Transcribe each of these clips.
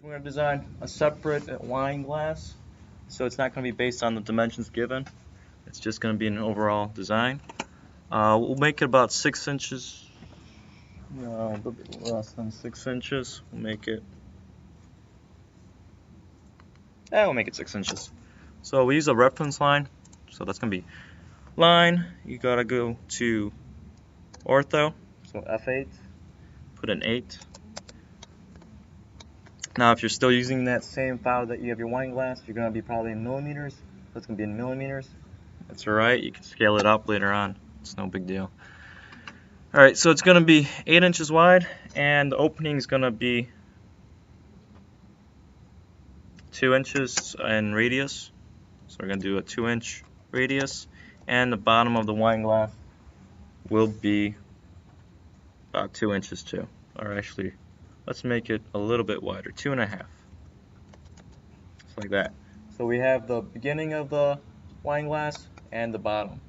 We're going to design a separate wine glass, so it's not going to be based on the dimensions given. It's just going to be an overall design. We'll make it about 6 inches, no, a little bit less than 6 inches. We'll make it 6 inches. So we use a reference line, so that's going to be line. You got to go to ortho, so F8, put an 8. Now if you're still using that same file that you have your wine glass, you're going to be probably in millimeters. That's going to be in millimeters. That's alright, you can scale it up later on. It's no big deal. Alright, so it's going to be 8 inches wide, and the opening is going to be 2 inches in radius. So we're going to do a 2-inch radius, and the bottom of the wine glass will be about 2 inches too. Or actually, let's make it a little bit wider, 2.5. Just like that. So we have the beginning of the wine glass and the bottom.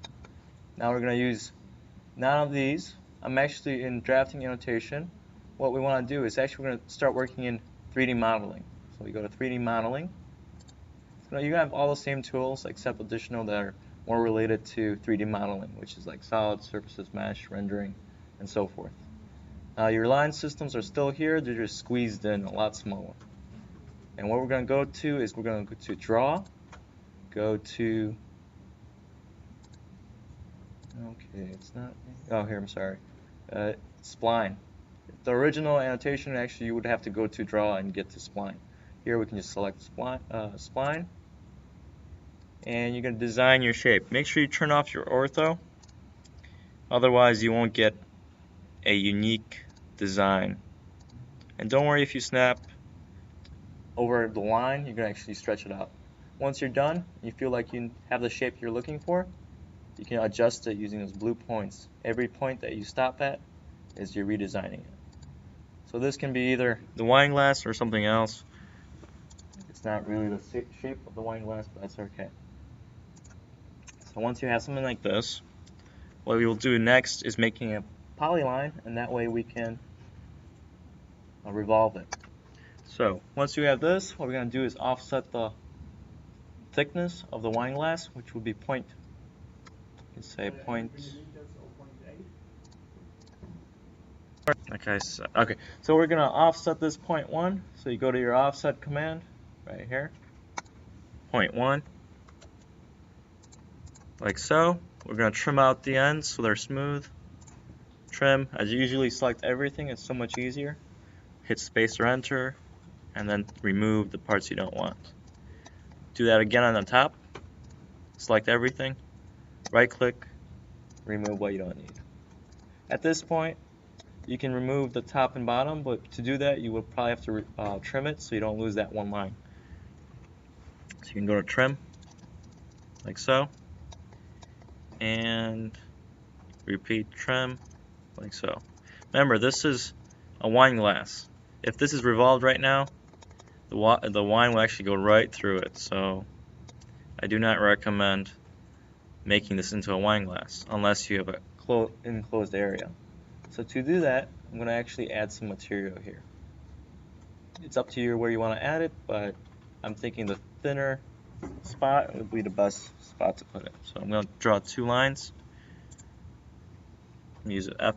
Now we're going to use none of these. I'm actually in drafting annotation. What we want to do is actually we're going to start working in 3D modeling. So we go to 3D modeling. So you have all the same tools except additional that are more related to 3D modeling, which is like solid, surfaces, mesh, rendering, and so forth. Your line systems are still here, they're just squeezed in a lot smaller. And what we're going to go to is we're going to go to draw, go to, okay, it's not, oh here, I'm sorry, spline. The original annotation, actually you would have to go to draw and get to spline. Here we can just select spline, and you're going to design your shape. Make sure you turn off your ortho, otherwise you won't get a unique design. And don't worry if you snap over the line, you can actually stretch it out. Once you're done, you feel like you have the shape you're looking for, you can adjust it using those blue points. Every point that you stop at is you're redesigning it. So this can be either the wine glass or something else. It's not really the shape of the wine glass, but that's okay. So once you have something like this, what we will do next is making a polyline, and that way we can revolve it. So once you have this, what we're going to do is offset the thickness of the wine glass, which will be point. You can say point. Okay, so we're going to offset this 0.1. So you go to your offset command right here, 0.1, like so. We're going to trim out the ends so they're smooth. Trim, as you usually select everything, it's so much easier. Hit space or enter, and then remove the parts you don't want. Do that again on the top. Select everything, right click, remove what you don't need. At this point, you can remove the top and bottom, but to do that you will probably have to trim it so you don't lose that one line. So you can go to trim, like so, and repeat trim, like so. Remember, this is a wine glass. If this is revolved right now, the wine will actually go right through it. So I do not recommend making this into a wine glass unless you have a enclosed area. So to do that, I'm going to actually add some material here. It's up to you where you want to add it, but I'm thinking the thinner spot would be the best spot to put it. So I'm going to draw 2 lines. Use F8.